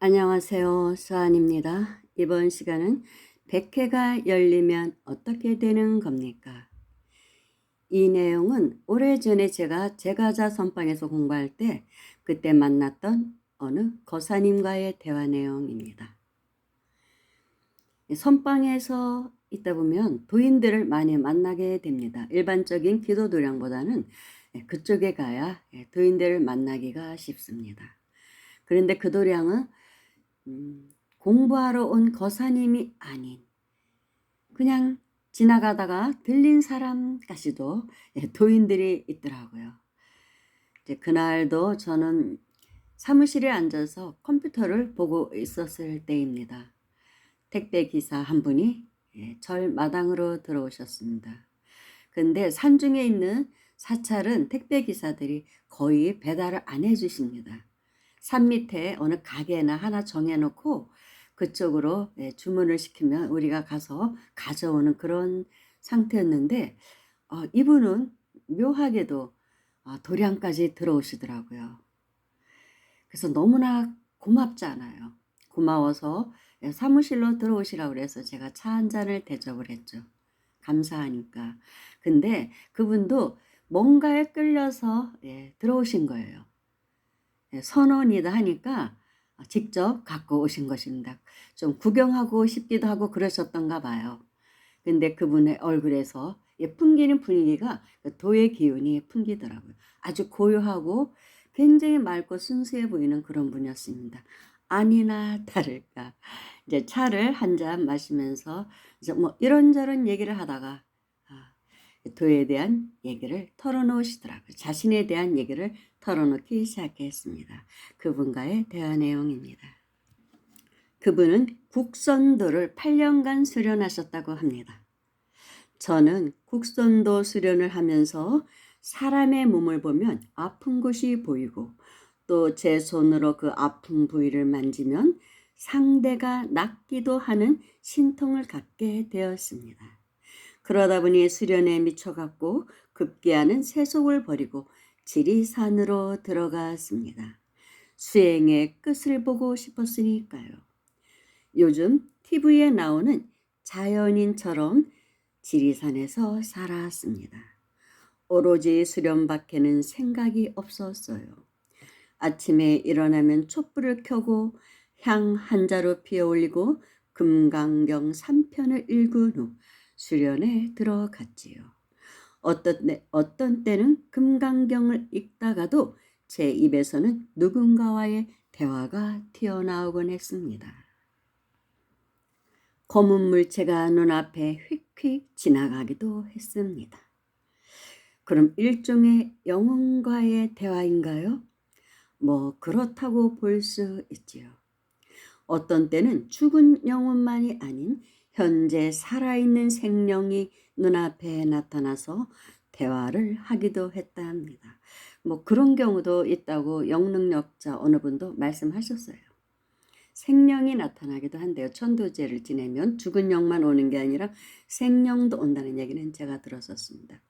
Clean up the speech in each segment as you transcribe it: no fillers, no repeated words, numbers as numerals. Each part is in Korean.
안녕하세요. 수아입니다. 이번 시간은 100회가 열리면 어떻게 되는 겁니까? 이 내용은 오래전에 제가 제가자 선방에서 공부할 때 그때 만났던 어느 거사님과의 대화 내용입니다. 선방에서 있다 보면 도인들을 많이 만나게 됩니다. 일반적인 기도 도량보다는 그쪽에 가야 도인들을 만나기가 쉽습니다. 그런데 그 도량은 공부하러 온 거사님이 아닌 그냥 지나가다가 들린 사람까지도 도인들이 있더라고요. 이제 그날도 저는 사무실에 앉아서 컴퓨터를 보고 있었을 때입니다. 택배 기사 한 분이 절 마당으로 들어오셨습니다. 근데 산중에 있는 사찰은 택배 기사들이 거의 배달을 안 해주십니다. 산 밑에 어느 가게나 하나 정해놓고 그쪽으로 주문을 시키면 우리가 가서 가져오는 그런 상태였는데 이분은 묘하게도 도량까지 들어오시더라고요. 그래서 너무나 고맙잖아요. 고마워서 사무실로 들어오시라고 그래서 제가 차 한 잔을 대접을 했죠. 감사하니까. 근데 그분도 뭔가에 끌려서 들어오신 거예요. 선원이다 하니까 직접 갖고 오신 것입니다. 좀 구경하고 싶기도 하고 그러셨던가 봐요. 근데 그분의 얼굴에서 풍기는 분위기가 도의 기운이 풍기더라고요. 아주 고요하고 굉장히 맑고 순수해 보이는 그런 분이었습니다. 아니나 다를까 이제 차를 한 잔 마시면서 이제 뭐 이런저런 얘기를 하다가 도에 대한 얘기를 털어놓으시더라고요. 자신에 대한 얘기를 털어놓기 시작했습니다. 그분과의 대화 내용입니다. 그분은 국선도를 8년간 수련하셨다고 합니다. 저는 국선도 수련을 하면서 사람의 몸을 보면 아픈 곳이 보이고 또 제 손으로 그 아픈 부위를 만지면 상대가 낫기도 하는 신통을 갖게 되었습니다. 그러다 보니 수련에 미쳐갖고 급기야는 세속을 버리고 지리산으로 들어갔습니다. 수행의 끝을 보고 싶었으니까요. 요즘 TV에 나오는 자연인처럼 지리산에서 살았습니다. 오로지 수련밖에는 생각이 없었어요. 아침에 일어나면 촛불을 켜고 향 한 자루 피워 올리고 금강경 3편을 읽은 후 수련에 들어갔지요. 어떤 때는 금강경을 읽다가도 제 입에서는 누군가와의 대화가 튀어나오곤 했습니다. 검은 물체가 눈앞에 휙휙 지나가기도 했습니다. 그럼 일종의 영혼과의 대화인가요? 뭐 그렇다고 볼 수 있지요. 어떤 때는 죽은 영혼만이 아닌 현재 살아있는 생명이 눈앞에 나타나서 대화를 하기도 했다 합니다. 뭐 그런 경우도 있다고 영능력자 어느 분도 말씀하셨어요. 생명이 나타나기도 한데요. 천도제를 지내면 죽은 영만 오는 게 아니라 생명도 온다는 얘기는 제가 들었었습니다.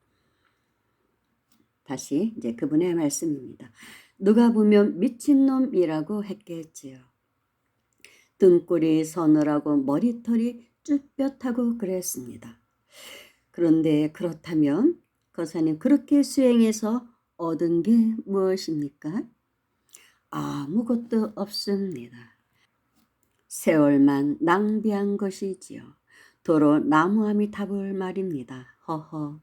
다시 이제 그분의 말씀입니다. 누가 보면 미친놈이라고 했겠지요. 등골이 서늘하고 머리털이 쭈뼛하고 그랬습니다. 그런데 그렇다면 거사님 그렇게 수행해서 얻은 게 무엇입니까? 아무것도 없습니다. 세월만 낭비한 것이지요. 도로 나무함이 답을 말입니다. 허허.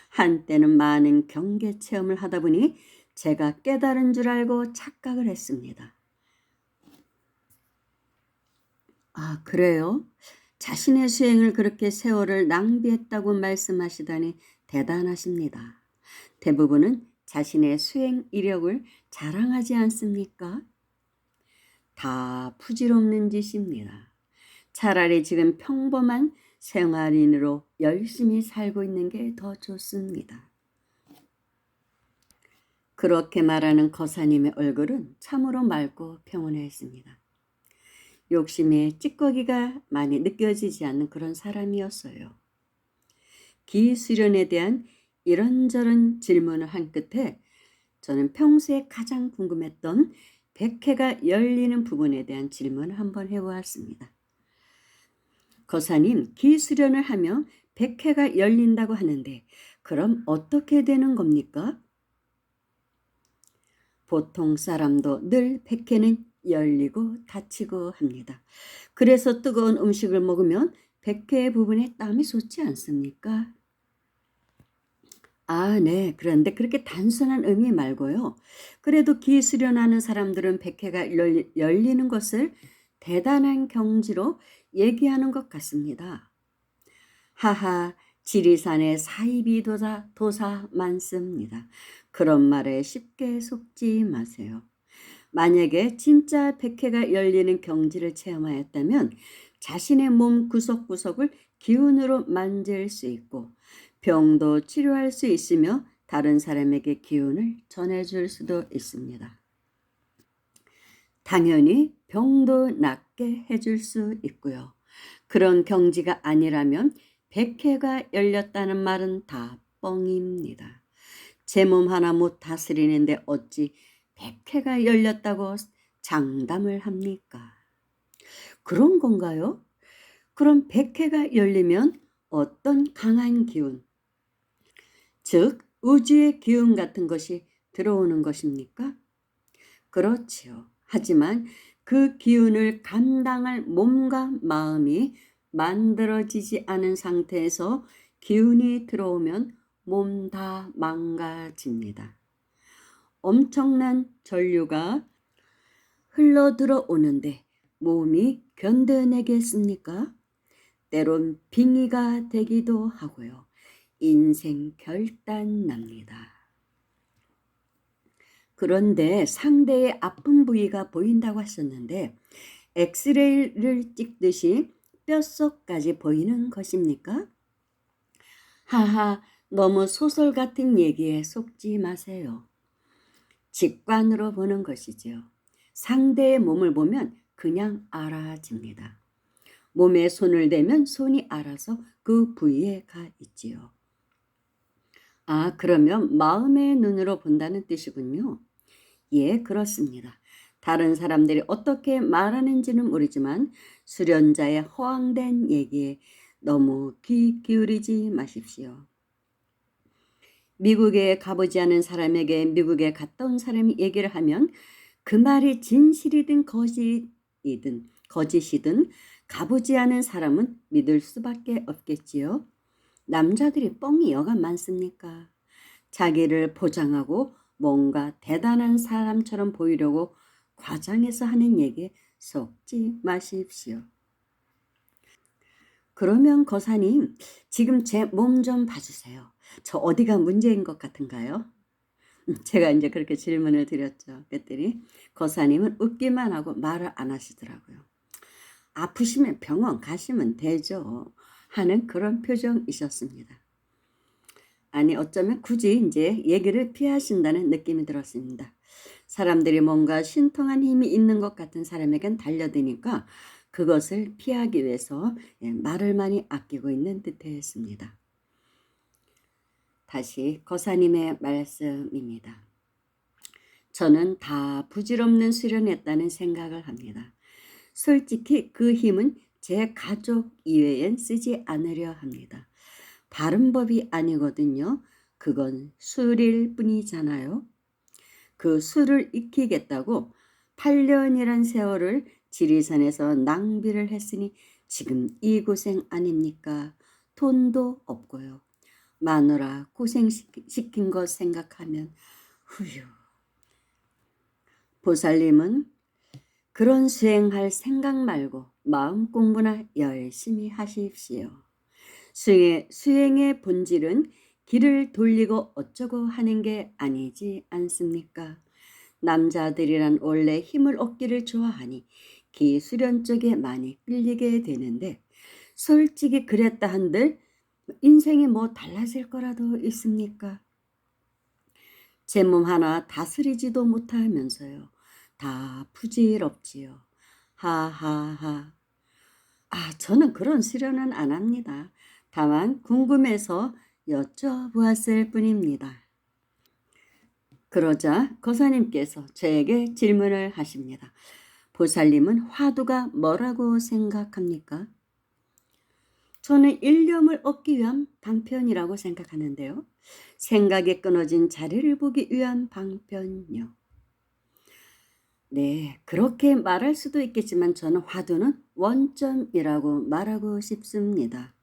한때는 많은 경계 체험을 하다 보니 제가 깨달은 줄 알고 착각을 했습니다. 그래요? 자신의 수행을 그렇게 세월을 낭비했다고 말씀하시다니 대단하십니다. 대부분은 자신의 수행 이력을 자랑하지 않습니까? 다 부질없는 짓입니다. 차라리 지금 평범한 생활인으로 열심히 살고 있는 게 더 좋습니다. 그렇게 말하는 거사님의 얼굴은 참으로 맑고 평온했습니다. 욕심에 찌꺼기가 많이 느껴지지 않는 그런 사람이었어요. 기수련에 대한 이런저런 질문을 한 끝에 저는 평소에 가장 궁금했던 백회가 열리는 부분에 대한 질문을 한번 해보았습니다. 거사님, 기수련을 하면 백회가 열린다고 하는데 그럼 어떻게 되는 겁니까? 보통 사람도 늘 백회는 열리고 닫히고 합니다. 그래서 뜨거운 음식을 먹으면 백회 부분에 땀이 솟지 않습니까? 아, 네. 그런데 그렇게 단순한 의미 말고요. 그래도 기수련하는 사람들은 백회가 열리는 것을 대단한 경지로 얘기하는 것 같습니다. 하하, 지리산에 사입이 도사 많습니다. 그런 말에 쉽게 속지 마세요. 만약에 진짜 백회가 열리는 경지를 체험하였다면 자신의 몸 구석구석을 기운으로 만질 수 있고 병도 치료할 수 있으며 다른 사람에게 기운을 전해줄 수도 있습니다. 당연히 병도 낫게 해줄 수 있고요. 그런 경지가 아니라면 백회가 열렸다는 말은 다 뻥입니다. 제 몸 하나 못 다스리는데 어찌 백회가 열렸다고 장담을 합니까? 그런 건가요? 그럼 백회가 열리면 어떤 강한 기운, 즉 우주의 기운 같은 것이 들어오는 것입니까? 그렇지요. 하지만 그 기운을 감당할 몸과 마음이 만들어지지 않은 상태에서 기운이 들어오면 몸 다 망가집니다. 엄청난 전류가 흘러 들어오는데 몸이 견뎌내겠습니까? 때론 빙의가 되기도 하고요. 인생 결단 납니다. 그런데 상대의 아픈 부위가 보인다고 하셨는데 엑스레이를 찍듯이 뼛속까지 보이는 것입니까? 하하, 너무 소설 같은 얘기에 속지 마세요. 직관으로 보는 것이지요. 상대의 몸을 보면 그냥 알아집니다. 몸에 손을 대면 손이 알아서 그 부위에 가 있지요. 아, 그러면 마음의 눈으로 본다는 뜻이군요. 예, 그렇습니다. 다른 사람들이 어떻게 말하는지는 모르지만 수련자의 허황된 얘기에 너무 귀 기울이지 마십시오. 미국에 가보지 않은 사람에게 미국에 갔다 온 사람이 얘기를 하면 그 말이 진실이든 거짓이든 가보지 않은 사람은 믿을 수밖에 없겠지요. 남자들이 뻥이 여간 많습니까? 자기를 포장하고 뭔가 대단한 사람처럼 보이려고 과장해서 하는 얘기에 속지 마십시오. 그러면 거사님, 지금 제 몸 좀 봐주세요. 저 어디가 문제인 것 같은가요? 제가 이제 그렇게 질문을 드렸죠. 그랬더니 거사님은 웃기만 하고 말을 안 하시더라고요. 아프시면 병원 가시면 되죠. 하는 그런 표정이셨습니다. 아니, 어쩌면 굳이 이제 얘기를 피하신다는 느낌이 들었습니다. 사람들이 뭔가 신통한 힘이 있는 것 같은 사람에겐 달려드니까 그것을 피하기 위해서 말을 많이 아끼고 있는 듯했습니다. 다시 거사님의 말씀입니다. 저는 다 부질없는 수련했다는 생각을 합니다. 솔직히 그 힘은 제 가족 이외엔 쓰지 않으려 합니다. 다른 법이 아니거든요. 그건 술일 뿐이잖아요. 그 술을 익히겠다고 8년이란 세월을 지리산에서 낭비를 했으니 지금 이 고생 아닙니까? 돈도 없고요. 마누라 고생시킨 것 생각하면 후유. 보살님은 그런 수행할 생각 말고 마음 공부나 열심히 하십시오. 수행의 본질은 길을 돌리고 어쩌고 하는 게 아니지 않습니까? 남자들이란 원래 힘을 얻기를 좋아하니 기수련 쪽에 많이 끌리게 되는데 솔직히 그랬다 한들 인생이 뭐 달라질 거라도 있습니까? 제 몸 하나 다스리지도 못하면서요. 다 부질없지요. 하하하. 아, 저는 그런 수련은 안 합니다. 다만 궁금해서 여쭤보았을 뿐입니다. 그러자 거사님께서 저에게 질문을 하십니다. 보살님은 화두가 뭐라고 생각합니까? 저는 일념을 얻기 위한 방편이라고 생각하는데요. 생각에 끊어진 자리를 보기 위한 방편요. 네, 그렇게 말할 수도 있겠지만 저는 화두는 원점이라고 말하고 싶습니다.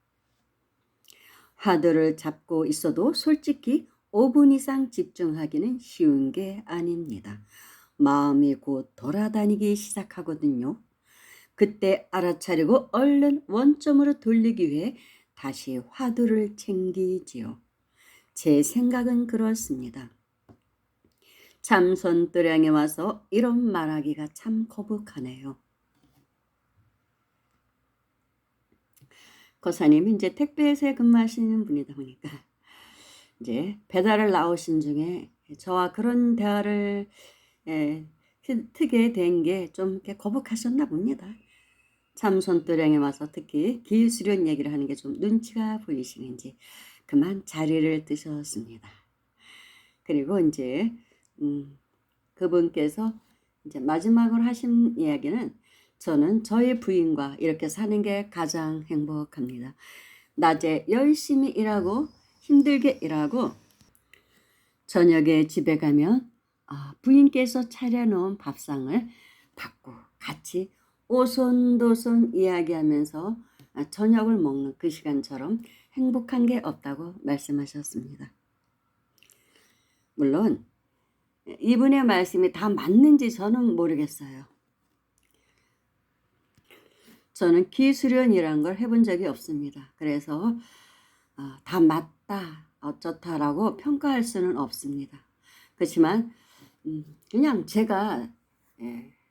화두를 잡고 있어도 솔직히 5분 이상 집중하기는 쉬운 게 아닙니다. 마음이 곧 돌아다니기 시작하거든요. 그때 알아차리고 얼른 원점으로 돌리기 위해 다시 화두를 챙기지요. 제 생각은 그렇습니다. 참선도량에 와서 이런 말하기가 참 거북하네요. 거사님이 이제 택배회사에 근무하시는 분이다 보니까 이제 배달을 나오신 중에 저와 그런 대화를 트게 된 게 좀 이렇게 거북하셨나 봅니다. 참선도량에 와서 특히 기수련 얘기를 하는 게 좀 눈치가 보이시는지 그만 자리를 뜨셨습니다. 그리고 이제 그분께서 이제 마지막으로 하신 이야기는 저는 저희 부인과 이렇게 사는 게 가장 행복합니다. 낮에 열심히 일하고 힘들게 일하고 저녁에 집에 가면 부인께서 차려놓은 밥상을 받고 같이 오손도손 이야기하면서 저녁을 먹는 그 시간처럼 행복한 게 없다고 말씀하셨습니다. 물론 이분의 말씀이 다 맞는지 저는 모르겠어요. 저는 기수련이란 걸 해본 적이 없습니다. 그래서 다 맞다 어쩌다라고 평가할 수는 없습니다. 그렇지만 그냥 제가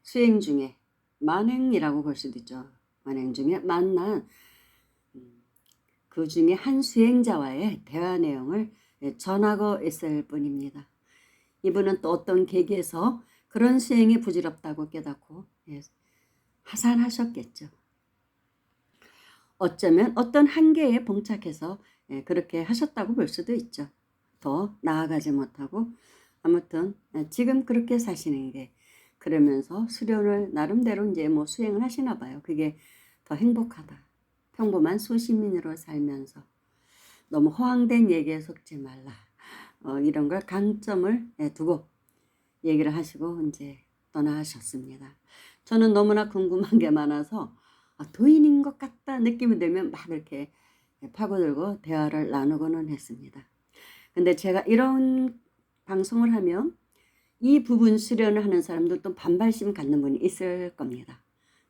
수행 중에 만행이라고 볼 수도 있죠. 만행 중에 만난 그 중에 한 수행자와의 대화 내용을 전하고 있을 뿐입니다. 이분은 또 어떤 계기에서 그런 수행이 부질없다고 깨닫고 하산하셨겠죠. 어쩌면 어떤 한계에 봉착해서 그렇게 하셨다고 볼 수도 있죠. 더 나아가지 못하고 아무튼 지금 그렇게 사시는 게 그러면서 수련을 나름대로 이제 뭐 수행을 하시나 봐요. 그게 더 행복하다. 평범한 소시민으로 살면서 너무 허황된 얘기에 속지 말라. 이런 걸 강점을 두고 얘기를 하시고 이제 떠나셨습니다. 저는 너무나 궁금한 게 많아서 도인인 것 같다 느낌이 들면 막 이렇게 파고들고 대화를 나누고는 했습니다. 근데 제가 이런 방송을 하면 이 부분 수련을 하는 사람들도 반발심 갖는 분이 있을 겁니다.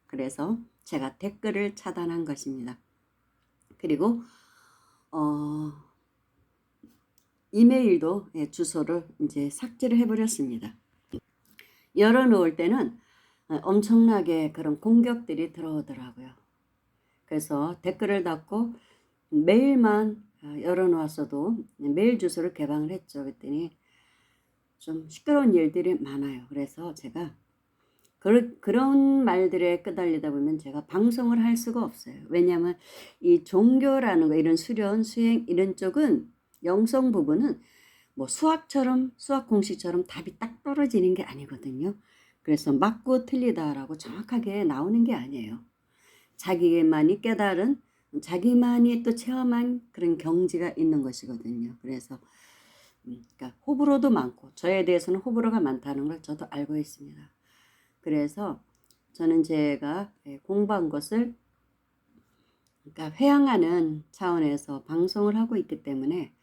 그래서 제가 댓글을 차단한 것입니다. 그리고 이메일도 주소를 이제 삭제를 해버렸습니다. 열어놓을 때는 엄청나게 그런 공격들이 들어오더라고요. 그래서 댓글을 닫고 메일만 열어놓았어도 메일 주소를 개방을 했죠. 그랬더니 좀 시끄러운 일들이 많아요. 그래서 제가 그런 말들에 끄달리다 보면 제가 방송을 할 수가 없어요. 왜냐하면 이 종교라는 거 이런 수련, 수행 이런 쪽은 영성 부분은 뭐 수학 공식처럼 답이 딱 떨어지는 게 아니거든요. 그래서 맞고 틀리다라고 정확하게 나오는 게 아니에요. 자기만이 깨달은 자기만이 또 체험한 그런 경지가 있는 것이거든요. 그래서 그러니까 호불호도 많고 저에 대해서는 호불호가 많다는 걸 저도 알고 있습니다. 그래서 저는 제가 공부한 것을 그러니까 회양하는 차원에서 방송을 하고 있기 때문에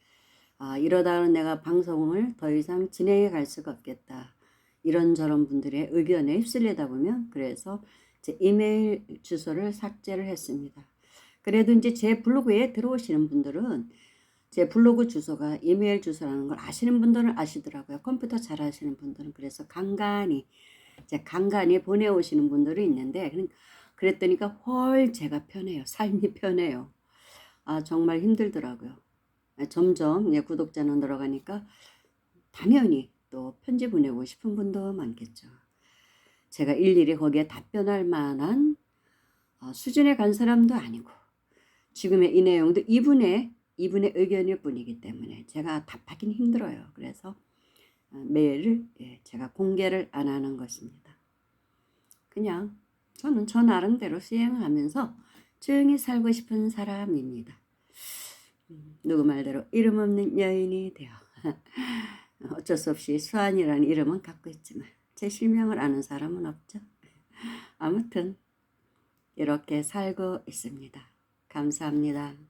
이러다가는 내가 방송을 더 이상 진행해 갈 수가 없겠다. 이런저런 분들의 의견에 휩쓸리다 보면 그래서 제 이메일 주소를 삭제를 했습니다. 그래도 이제 제 블로그에 들어오시는 분들은 제 블로그 주소가 이메일 주소라는 걸 아시는 분들은 아시더라고요. 컴퓨터 잘 하시는 분들은. 그래서 간간히 보내오시는 분들이 있는데 그랬더니까 헐 제가 편해요. 삶이 편해요. 정말 힘들더라고요. 점점 구독자는 늘어가니까 당연히 또 편지 보내고 싶은 분도 많겠죠. 제가 일일이 거기에 답변할 만한 수준에 간 사람도 아니고 지금의 이 내용도 이분의 의견일 뿐이기 때문에 제가 답하기는 힘들어요. 그래서 메일을 제가 공개를 안 하는 것입니다. 그냥 저는 저 나름대로 수행하면서 조용히 살고 싶은 사람입니다. 누구 말대로 이름 없는 여인이 되어 어쩔 수 없이 수환이라는 이름은 갖고 있지만 제 실명을 아는 사람은 없죠. 아무튼 이렇게 살고 있습니다. 감사합니다.